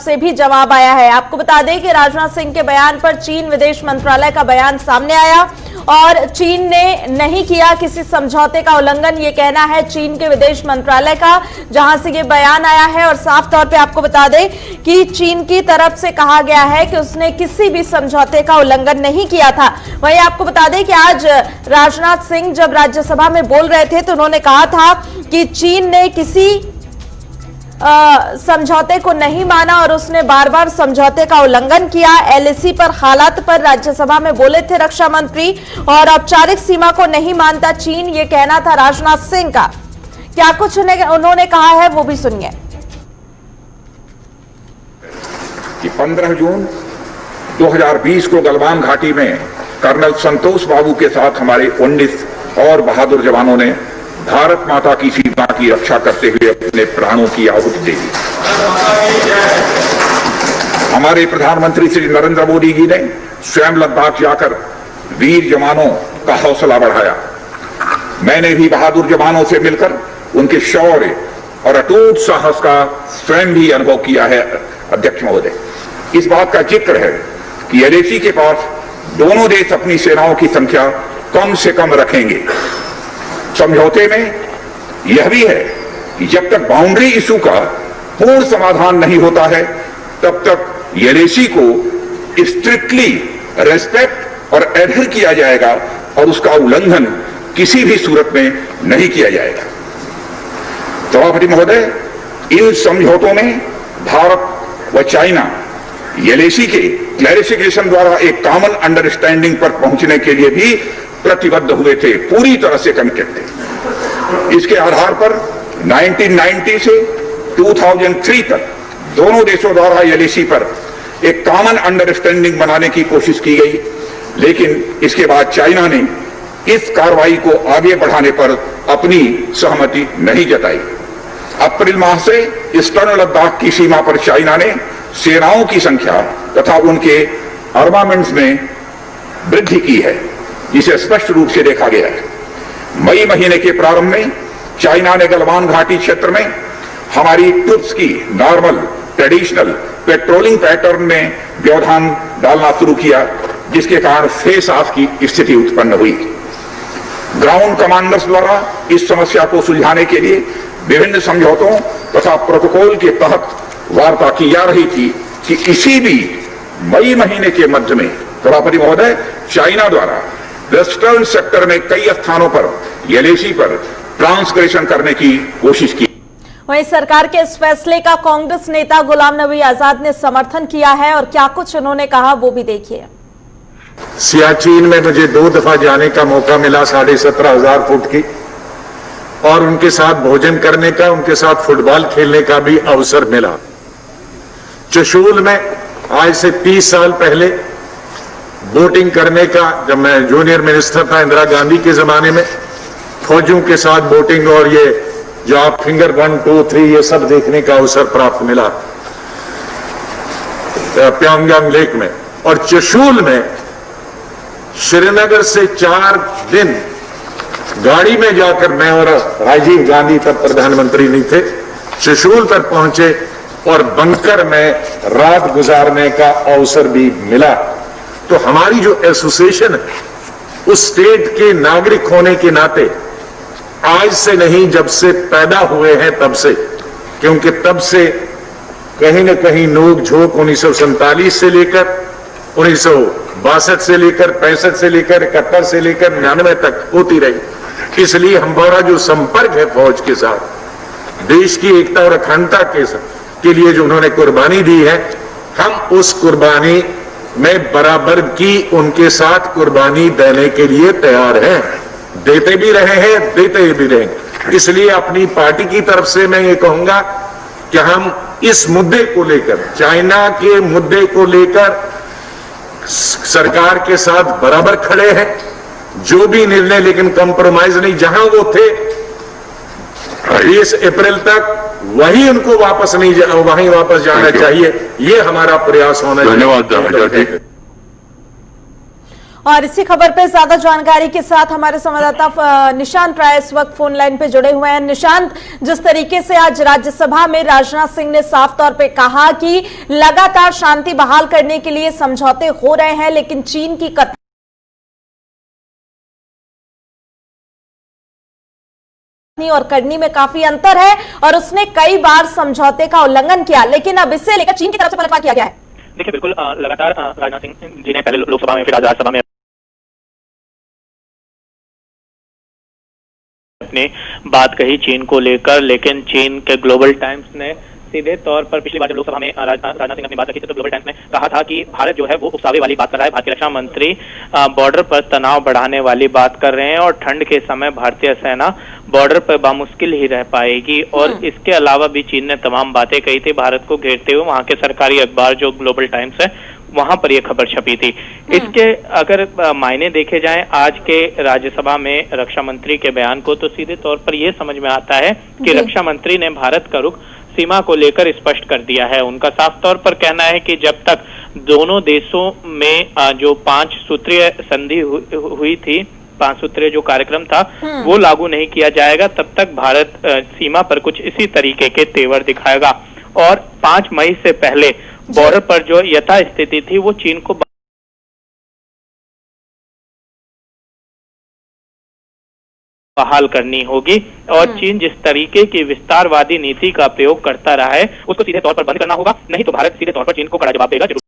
से भी जवाब आया है। आपको बता दें कि राजनाथ सिंह के बयान पर चीन विदेश मंत्रालय का बयान सामने आया और चीन ने नहीं किया किसी समझौते का उल्लंघन, ये कहना है चीन के विदेश मंत्रालय का, जहां से ये बयान आया है। और साफ तौर पे आपको बता दें कि चीन की तरफ से कहा गया है कि उसने किसी भी समझौते का उल्लंघन नहीं किया था। वहीं आपको बता दें कि आज राजनाथ सिंह जब राज्यसभा में बोल रहे थे तो उन्होंने कहा था कि चीन ने किसी समझौते को नहीं माना और उसने बार बार समझौते का उल्लंघन किया। एलएसी पर हालात पर राज्यसभा में बोले थे रक्षा मंत्री, और औपचारिक सीमा को नहीं मानता चीन, ये कहना था राजनाथ सिंह का। क्या कुछ उन्होंने कहा है वो भी सुनिए। कि 15 जून 2020 को गलवान घाटी में कर्नल संतोष बाबू के साथ हमारे 19 और बहादुर जवानों ने भारत माता की सीमा की रक्षा करते हुए अपने प्राणों की आहुति दे दी। हमारे प्रधानमंत्री श्री नरेंद्र मोदी जी ने स्वयं लद्दाख जाकर वीर जवानों का हौसला बढ़ाया। मैंने भी बहादुर जवानों से मिलकर उनके शौर्य और अटूट साहस का स्वयं भी अनुभव किया है। अध्यक्ष महोदय, इस बात का जिक्र है कि एलएसी के पास दोनों देश अपनी सेनाओं की संख्या कम से कम रखेंगे। समझौते में यह भी है कि जब तक बाउंड्री इशू का पूर्ण समाधान नहीं होता है तब तक एलएसी को स्ट्रिक्टली रेस्पेक्ट और एडहर किया जाएगा और उसका उल्लंघन किसी भी सूरत में नहीं किया जाएगा। सभापति महोदय, इन समझौतों में भारत व चाइना एलएसी के क्लैरिफिकेशन द्वारा एक कॉमन अंडरस्टैंडिंग पर पहुंचने के लिए भी प्रतिबद्ध हुए थे, पूरी तरह से कमिटेड थे। इसके आधार पर 1990 से 2003 तक दोनों देशों द्वारा एलएसी पर एक कॉमन अंडरस्टैंडिंग बनाने की कोशिश की गई, लेकिन इसके बाद चाइना ने इस कार्रवाई को आगे बढ़ाने पर अपनी सहमति नहीं जताई। अप्रैल माह से ईस्टर्न लद्दाख की सीमा पर चाइना ने सेनाओं की संख्या तथा उनके आर्मामेंट्स में वृद्धि की है, जिसे स्पष्ट रूप से देखा गया है। मई महीने के प्रारंभ में चाइना ने गलवान घाटी क्षेत्र में हमारी ट्रूप्स की नॉर्मल ट्रेडिशनल पेट्रोलिंग पैटर्न में व्यवधान डालना शुरू किया, जिसके कारण फेस ऑफ की स्थिति उत्पन्न हुई। ग्राउंड कमांडर्स द्वारा इस समस्या को सुलझाने के लिए विभिन्न समझौतों तथा प्रोटोकॉल के तहत वार्ता की जा रही थी कि इसी भी मई महीने के मध्य में सभापति महोदय चाइना द्वारा वेस्टर्न सेक्टर में कई स्थानों पर एलएसी पर ट्रांसग्रेशन करने की कोशिश की। वहीं सरकार के इस फैसले का कांग्रेस नेता गुलाम नबी आजाद ने समर्थन किया है और क्या कुछ उन्होंने कहा वो भी देखिए। सियाचिन में मुझे 2 दफा जाने का मौका मिला, 17,500 फुट की, और उनके साथ भोजन करने का, उनके साथ फुटबॉल खेलने का भी अवसर मिला। चशूल में आज से 30 साल पहले बोटिंग करने का, जब मैं जूनियर मिनिस्टर था इंदिरा गांधी के जमाने में, फौजियों के साथ बोटिंग और ये जो आप फिंगर 1, 2, 3 ये सब देखने का अवसर प्राप्त मिला प्यांगयांग लेक में। और चशूल में श्रीनगर से 4 दिन गाड़ी में जाकर मैं और राजीव गांधी तब प्रधानमंत्री नहीं थे, चशूल पर पहुंचे और बंकर में रात गुजारने का अवसर भी मिला। तो हमारी जो एसोसिएशन है उस स्टेट के नागरिक होने के नाते आज से नहीं, जब से पैदा हुए हैं तब से, क्योंकि तब से कहीं न कहीं नोक झोंक 1947 से लेकर 1962 से लेकर 65 से लेकर 71 से लेकर 99 तक होती रही। इसलिए हमारा जो संपर्क है फौज के साथ, देश की एकता और अखंडता के लिए जो उन्होंने कुर्बानी दी है, हम उस कुर्बानी में बराबर की उनके साथ कुर्बानी देने के लिए तैयार हैं, देते भी रहे हैं, देते भी रहेंगे। इसलिए अपनी पार्टी की तरफ से मैं ये कहूंगा कि हम इस मुद्दे को लेकर, चाइना के मुद्दे को लेकर सरकार के साथ बराबर खड़े हैं। जो भी निर्णय, लेकिन कंप्रोमाइज नहीं, जहां वो थे 20 अप्रैल तक वहीं उनको वापस नहीं वहीं वापस जाना चाहिए, ये हमारा प्रयास होना चाहिए। धन्यवाद। और इसी खबर पे ज्यादा जानकारी के साथ हमारे संवाददाता निशांत राय इस वक्त फोन लाइन पे जुड़े हुए हैं। निशांत, जिस तरीके से आज राज्यसभा में राजनाथ सिंह ने साफ तौर पे कहा कि लगातार शांति बहाल करने के लिए समझौते हो रहे हैं, लेकिन चीन की और करनी में काफी अंतर है और उसने कई बार समझौते का उल्लंघन किया, लेकिन अब इससे लेकर चीन की तरफ से पलटवार किया गया है। देखिए, बिल्कुल लगातार राजनाथ सिंह जी ने पहले लोकसभा में फिर आज राज्यसभा में अपनी बात कही चीन को लेकर, लेकिन चीन के ग्लोबल टाइम्स ने सीधे तौर पर पिछली बार जब लोकसभा में राजनाथ सिंह अपनी बात रखी तो ग्लोबल टाइम्स ने कहा था कि भारत जो है वो उकसावे वाली बात कर रहा है। भारतीय रक्षा मंत्री बॉर्डर पर तनाव बढ़ाने वाली बात कर रहे हैं और ठंड के समय भारतीय सेना बॉर्डर पर बामुश्किल ही रह पाएगी। और इसके अलावा भी चीन ने तमाम बातें कही थी भारत को घेरते हुए। वहां के सरकारी अखबार जो ग्लोबल टाइम्स है वहां पर यह खबर छपी थी। इसके अगर मायने देखे जाएं आज के राज्यसभा में रक्षा मंत्री के बयान को, तो सीधे तौर पर यह समझ में आता है कि रक्षा मंत्री ने भारत का रुख सीमा को लेकर स्पष्ट कर दिया है। उनका साफ तौर पर कहना है कि जब तक दोनों देशों में जो 5 सूत्रीय संधि हुई थी, 5 सूत्रीय जो कार्यक्रम था वो लागू नहीं किया जाएगा, तब तक भारत सीमा पर कुछ इसी तरीके के तेवर दिखाएगा। और 5 मई से पहले बॉर्डर पर जो यथास्थिति थी वो चीन को बहाल करनी होगी और चीन जिस तरीके की विस्तारवादी नीति का प्रयोग करता रहा है उसको सीधे तौर पर बंद करना होगा, नहीं तो भारत सीधे तौर पर चीन को कड़ा जवाब देगा।